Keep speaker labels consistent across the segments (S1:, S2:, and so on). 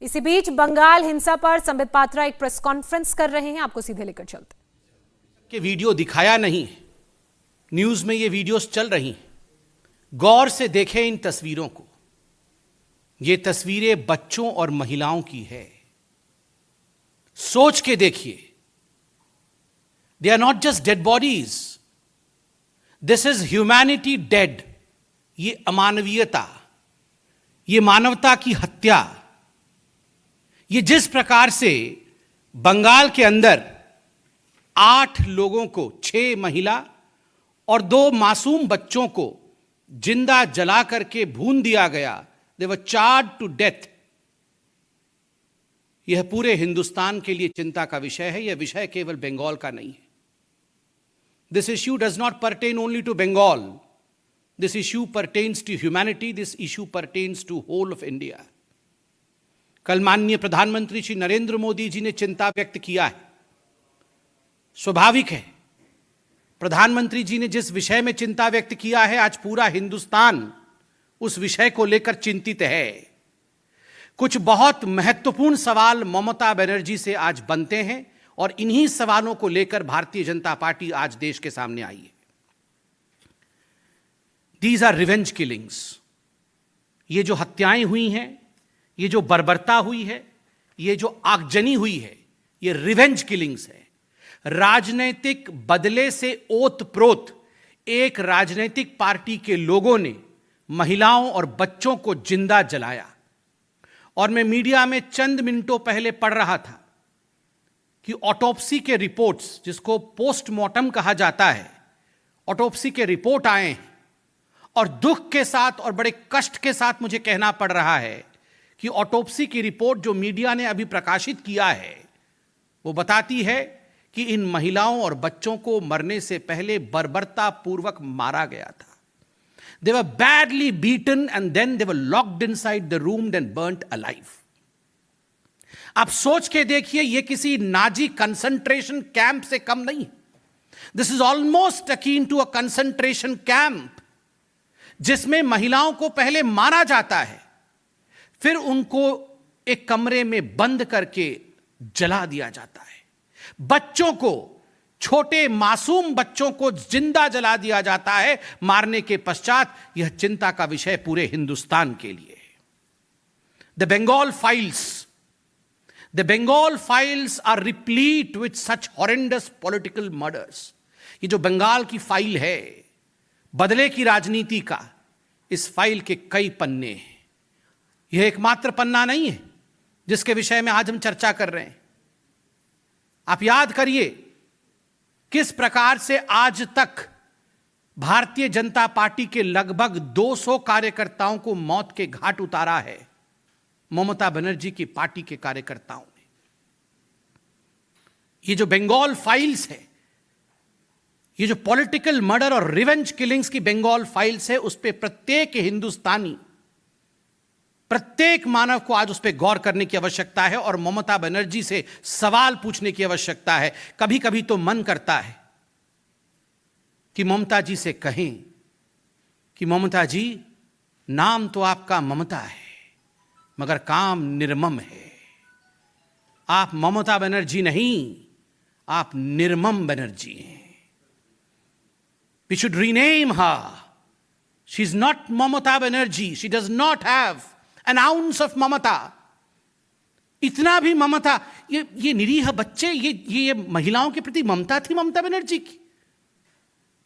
S1: इसी बीच बंगाल हिंसा पर संबित पात्रा एक प्रेस कॉन्फ्रेंस कर रहे हैं, आपको सीधे लेकर चलते
S2: कि वीडियो दिखाया नहीं है, न्यूज में ये वीडियोस चल रही हैं। गौर से देखें इन तस्वीरों को। ये तस्वीरें बच्चों और महिलाओं की है। सोच के देखिए, they are not just dead bodies, this is humanity dead. ये अमानवीयता, ये मानवता की हत्या। ये जिस प्रकार से बंगाल के अंदर 8 लोगों को, 6 महिला और 2 मासूम बच्चों को जिंदा जला करके भून दिया गया, दे वर चार्ज टू डेथ। यह पूरे हिंदुस्तान के लिए चिंता का विषय है। यह विषय केवल बंगाल का नहीं है। This issue does not pertain only to Bengal, this issue pertains to humanity, this issue pertains to whole of India. कल माननीय प्रधानमंत्री श्री नरेंद्र मोदी जी ने चिंता व्यक्त किया है। स्वाभाविक है, प्रधानमंत्री जी ने जिस विषय में चिंता व्यक्त किया है, आज पूरा हिंदुस्तान उस विषय को लेकर चिंतित है। कुछ बहुत महत्वपूर्ण सवाल ममता बनर्जी से आज बनते हैं और इन्हीं सवालों को लेकर भारतीय जनता पार्टी आज देश के सामने आई है। These are revenge killings. ये जो हत्याएं हुई हैं, ये जो बर्बरता हुई है, ये जो आगजनी हुई है, ये रिवेंज किलिंग्स है। राजनीतिक बदले से ओतप्रोत एक राजनीतिक पार्टी के लोगों ने महिलाओं और बच्चों को जिंदा जलाया। और मैं मीडिया में चंद मिनटों पहले पढ़ रहा था कि ऑटोप्सी के रिपोर्ट्स, जिसको पोस्टमार्टम कहा जाता है, ऑटोप्सी के रिपोर्ट आए हैं और दुख के साथ और बड़े कष्ट के साथ मुझे कहना पड़ रहा है कि ऑटोप्सी की रिपोर्ट जो मीडिया ने अभी प्रकाशित किया है, वो बताती है कि इन महिलाओं और बच्चों को मरने से पहले बर्बरता पूर्वक मारा गया था। They were badly beaten and then they were locked inside the room and burnt alive. आप सोच के देखिए, ये किसी नाजी कंसंट्रेशन कैंप से कम नहीं। This is almost akin to a concentration camp, जिसमें महिलाओं को पहले मारा जाता है, फिर उनको एक कमरे में बंद करके जला दिया जाता है। बच्चों को, छोटे मासूम बच्चों को जिंदा जला दिया जाता है मारने के पश्चात। यह चिंता का विषय पूरे हिंदुस्तान के लिए है। The Bengal Files are replete with such horrendous political murders. ये जो बंगाल की फाइल है, बदले की राजनीति का, इस फाइल के कई पन्ने हैं। यह एकमात्र पन्ना नहीं है जिसके विषय में आज हम चर्चा कर रहे हैं। आप याद करिए किस प्रकार से आज तक भारतीय जनता पार्टी के लगभग 200 कार्यकर्ताओं को मौत के घाट उतारा है ममता बनर्जी की पार्टी के कार्यकर्ताओं ने। ये जो बंगाल फाइल्स है, ये जो पॉलिटिकल मर्डर और रिवेंज किलिंग्स की बंगाल फाइल्स है, उस पे प्रत्येक हिंदुस्तानी, प्रत्येक मानव को आज उस पर गौर करने की आवश्यकता है और ममता बनर्जी से सवाल पूछने की आवश्यकता है। कभी कभी तो मन करता है कि ममता जी से कहें कि ममता जी, नाम तो आपका ममता है मगर काम निर्मम है। आप ममता बनर्जी नहीं, आप निर्मम बनर्जी हैं। We should rename her. She is not Mamata Banerjee, she does not have an ounce of Mamata. इतना भी ममता, ये निरीह बच्चे, ये महिलाओं के प्रति ममता थी ममता बनर्जी की।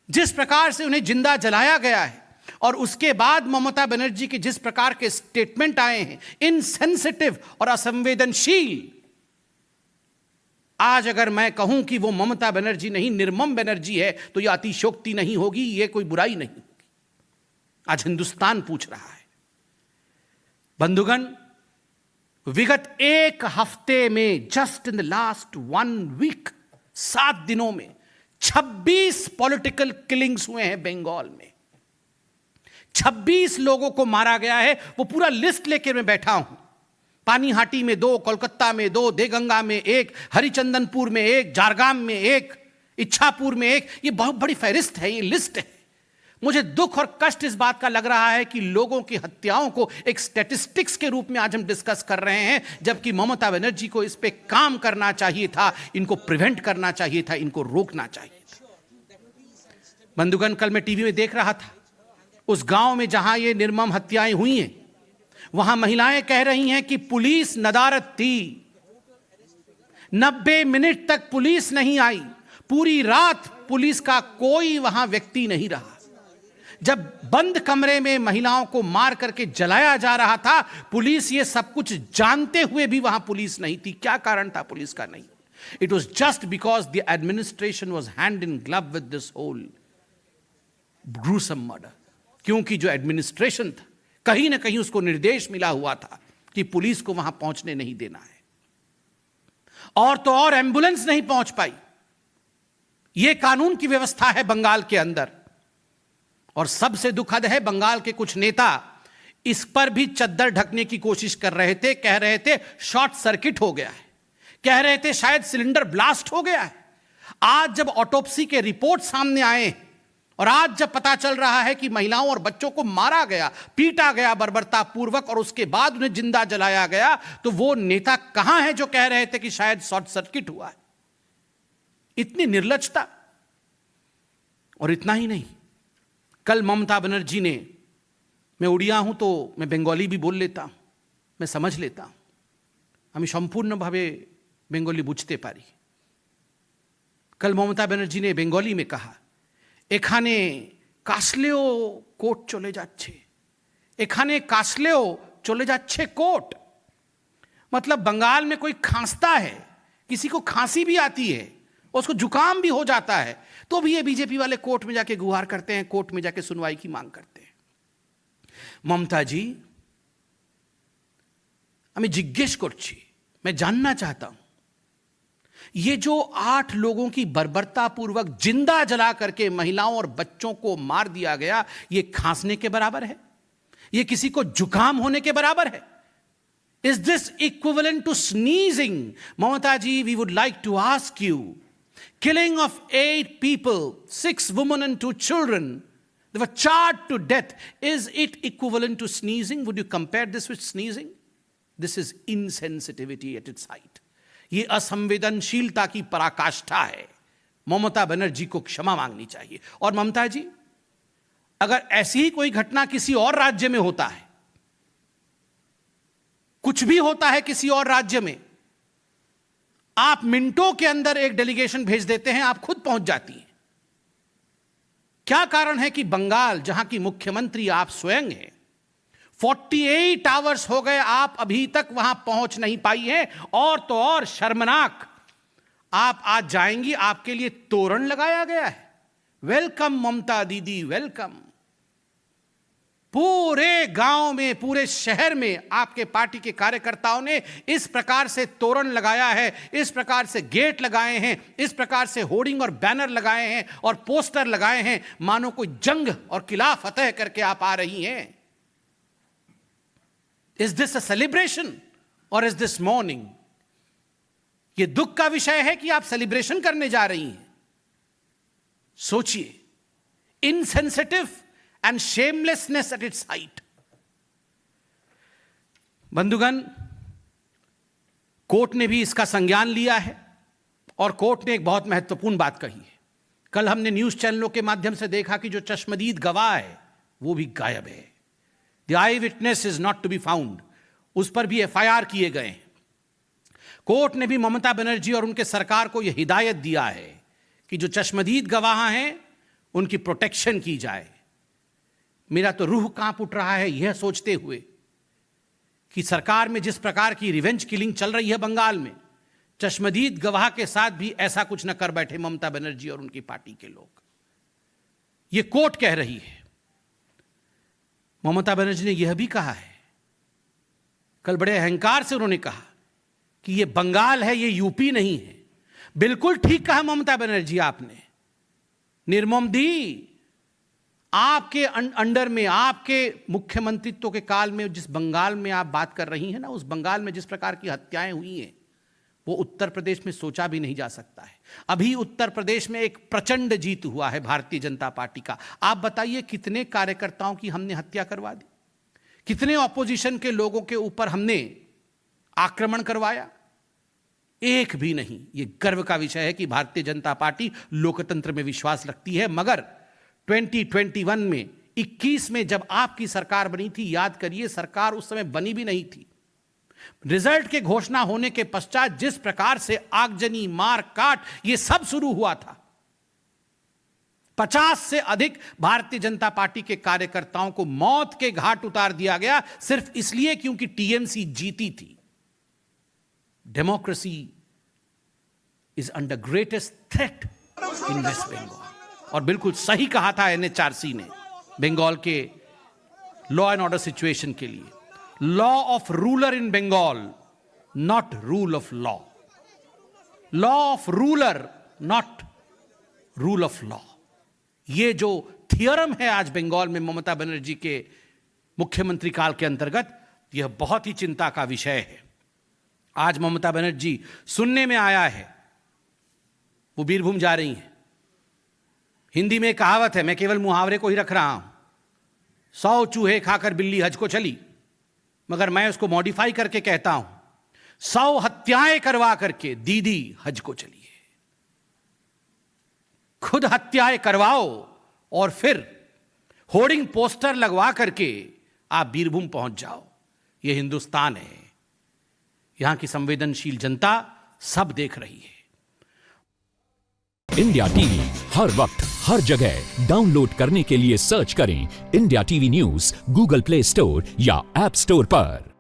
S2: जिस प्रकार से उन्हें जिंदा जलाया गया है और उसके बाद ममता बनर्जी के जिस प्रकार के स्टेटमेंट आए हैं, इनसेंसिटिव और असंवेदनशील। आज अगर मैं कहूं कि वो ममता बनर्जी नहीं, निर्मम बनर्जी है, तो यह अतिशयोक्ति नहीं होगी, यह कोई बुराई नहीं होगी। आज हिंदुस्तान पूछ रहा है। बंधुगण, विगत एक हफ्ते में, just in the last 1 week, 7 दिनों में 26 पॉलिटिकल किलिंग्स हुए हैं बंगाल में। 26 लोगों को मारा गया है। वो पूरा लिस्ट लेकर मैं बैठा हूं। पानीहाटी में 2, कोलकाता में 2, देगंगा में 1, हरिचंदनपुर में 1, झारग्राम में 1, इच्छापुर में 1। ये बहुत बड़ी फहरिस्त है, ये लिस्ट है। मुझे दुख और कष्ट इस बात का लग रहा है कि लोगों की हत्याओं को एक स्टैटिस्टिक्स के रूप में आज हम डिस्कस कर रहे हैं, जबकि ममता बनर्जी को इस पे काम करना चाहिए था, इनको प्रिवेंट करना चाहिए था, इनको रोकना चाहिए था। बंधुगण, कल मैं टीवी में देख रहा था, उस गांव में जहां ये निर्मम हत्याएं हुई हैं, वहां महिलाएं कह रही हैं कि पुलिस नदारद थी, 90 मिनट तक पुलिस नहीं आई, पूरी रात पुलिस का कोई वहां व्यक्ति नहीं रहा। जब बंद कमरे में महिलाओं को मार करके जलाया जा रहा था, पुलिस ये सब कुछ जानते हुए भी वहां पुलिस नहीं थी। क्या कारण था पुलिस का नहीं? It was just because the administration was hand in glove with this whole gruesome murder. क्योंकि जो एडमिनिस्ट्रेशन था, कहीं ना कहीं उसको निर्देश मिला हुआ था कि पुलिस को वहां पहुंचने नहीं देना है, और तो और एम्बुलेंस नहीं पहुंच पाई। यह कानून की व्यवस्था है बंगाल के अंदर। और सबसे दुखद है, बंगाल के कुछ नेता इस पर भी चद्दर ढकने की कोशिश कर रहे थे, कह रहे थे शॉर्ट सर्किट हो गया है, कह रहे थे शायद सिलेंडर ब्लास्ट हो गया है। आज जब ऑटोप्सी के रिपोर्ट सामने आए और आज जब पता चल रहा है कि महिलाओं और बच्चों को मारा गया, पीटा गया बर्बरतापूर्वक और उसके बाद उन्हें जिंदा जलाया गया, तो वो नेता कहां है जो कह रहे थे कि शायद शॉर्ट सर्किट हुआ है? इतनी निर्लज्जता। और इतना ही नहीं, कल ममता बनर्जी ने, मैं उड़िया हूं तो मैं बंगाली भी बोल लेता हूं, मैं समझ लेता हूं, আমি সম্পূর্ণভাবে বেঙ্গলি বুঝতে পারি। कल ममता बनर्जी ने बेंगली में कहा, এখানে কাশলেও কোর্ট চলে যাচ্ছে, এখানে কাশলেও চলে যাচ্ছে কোর্ट। मतलब बंगाल में कोई खांसता है, किसी को खांसी भी आती है, उसको जुकाम भी हो जाता है, तो भी ये बीजेपी वाले कोर्ट में जाके गुहार करते हैं, कोर्ट में जाके सुनवाई की मांग करते हैं। ममता जी, আমি জিজ্ঞেস করছি, मैं जानना चाहता हूं, ये जो 8 लोगों की बर्बरतापूर्वक जिंदा जला करके महिलाओं और बच्चों को मार दिया गया, ये खांसने के बराबर है? ये किसी को जुकाम होने के बराबर है? Is this equivalent to sneezing? Mamata ji, we would like to ask you, killing of 8 people, 6 women and 2 children, they were charged to death. Is it equivalent to sneezing? Would you compare this with sneezing? This is insensitivity at its height. ये असंवेदनशीलता की पराकाष्ठा है। ममता बनर्जी को क्षमा मांगनी चाहिए। और ममता जी, अगर ऐसी ही कोई घटना किसी और राज्य में होता है, कुछ भी होता है किसी और राज्य में, आप मिनटों के अंदर एक डेलीगेशन भेज देते हैं, आप खुद पहुंच जाती हैं। क्या कारण है कि बंगाल, जहां की मुख्यमंत्री आप स्वयं हैं, 48 आवर्स हो गए, आप अभी तक वहां पहुंच नहीं पाई हैं? और तो और शर्मनाक, आप आज जाएंगी, आपके लिए तोरण लगाया गया है, वेलकम ममता दीदी वेलकम। पूरे गांव में, पूरे शहर में आपके पार्टी के कार्यकर्ताओं ने इस प्रकार से तोरण लगाया है, इस प्रकार से गेट लगाए हैं, इस प्रकार से होर्डिंग और बैनर लगाए हैं और पोस्टर लगाए हैं, मानो कोई जंग और किला फतेह करके आप आ रही हैं। Is this a celebration or is this mourning? यह दुख का विषय है कि आप सेलिब्रेशन करने जा रही हैं। सोचिए, insensitive and shamelessness at its height. बंधुगण, कोर्ट ने भी इसका संज्ञान लिया है और कोर्ट ने एक बहुत महत्वपूर्ण बात कही है। कल हमने न्यूज चैनलों के माध्यम से देखा कि जो चश्मदीद गवाह है वो भी गायब है। The eyewitness is not to be found. उस पर भी FIR किए गए हैं। कोर्ट ने भी ममता बनर्जी और उनके सरकार को यह हिदायत दिया है कि जो चश्मदीद गवाह हैं उनकी प्रोटेक्शन की जाए। मेरा तो रूह कांप उठ रहा है यह सोचते हुए कि सरकार में जिस प्रकार की रिवेंज किलिंग चल रही है बंगाल में, चश्मदीद गवाह के साथ भी ऐसा कुछ न कर बैठे ममता बनर्जी और उनकी पार्टी के लोग। यह कोर्ट कह रही है। ममता बनर्जी ने यह भी कहा है, कल बड़े अहंकार से उन्होंने कहा कि यह बंगाल है, यह यूपी नहीं है। बिल्कुल ठीक कहा ममता बनर्जी आपने। निर्मम दी, आपके अंडर में, आपके मुख्यमंत्रित्व के काल में जिस बंगाल में आप बात कर रही हैं ना, उस बंगाल में जिस प्रकार की हत्याएं हुई हैं, वो उत्तर प्रदेश में सोचा भी नहीं जा सकता है। अभी उत्तर प्रदेश में एक प्रचंड जीत हुआ है भारतीय जनता पार्टी का। आप बताइए कितने कार्यकर्ताओं की हमने हत्या करवा दी, कितने ऑपोजिशन के लोगों के ऊपर हमने आक्रमण करवाया? एक भी नहीं। ये गर्व का विषय है कि भारतीय जनता पार्टी लोकतंत्र में विश्वास रखती है। मगर 2021 में 21 में जब आपकी सरकार बनी थी, याद करिए, सरकार उस समय बनी भी नहीं थी। रिजल्ट के घोषणा होने के पश्चात जिस प्रकार से आगजनी, मार काट, ये सब शुरू हुआ था। 50 से अधिक भारतीय जनता पार्टी के कार्यकर्ताओं को मौत के घाट उतार दिया गया, सिर्फ इसलिए क्योंकि टीएमसी जीती थी। Democracy is under greatest threat in West Bengal. और बिल्कुल सही कहा था एनएचआरसी ने बंगाल के लॉ एंड ऑर्डर सिचुएशन के लिए। Law of ruler in Bengal, not rule of law. Law of ruler, not rule of law. ये जो थियरम है आज बंगाल में ममता बनर्जी के मुख्यमंत्री काल के अंतर्गत, यह बहुत ही चिंता का विषय है। आज ममता बनर्जी, सुनने में आया है, वो बीरभूम जा रही हैं। हिंदी में कहावत है, मैं केवल मुहावरे को ही रख रहा हूं, 100 चूहे खाकर बिल्ली हज को चली, मगर मैं उसको मॉडिफाई करके कहता हूं, 100 हत्याएं करवा करके दीदी हज को चली है। खुद हत्याएं करवाओ और फिर होर्डिंग पोस्टर लगवा करके आप बीरभूम पहुंच जाओ। यह हिंदुस्तान है, यहां की संवेदनशील जनता सब देख रही है।
S3: इंडिया टीवी हर वक्त हर जगह डाउनलोड करने के लिए सर्च करें India TV news Google play store या ऐप स्टोर पर।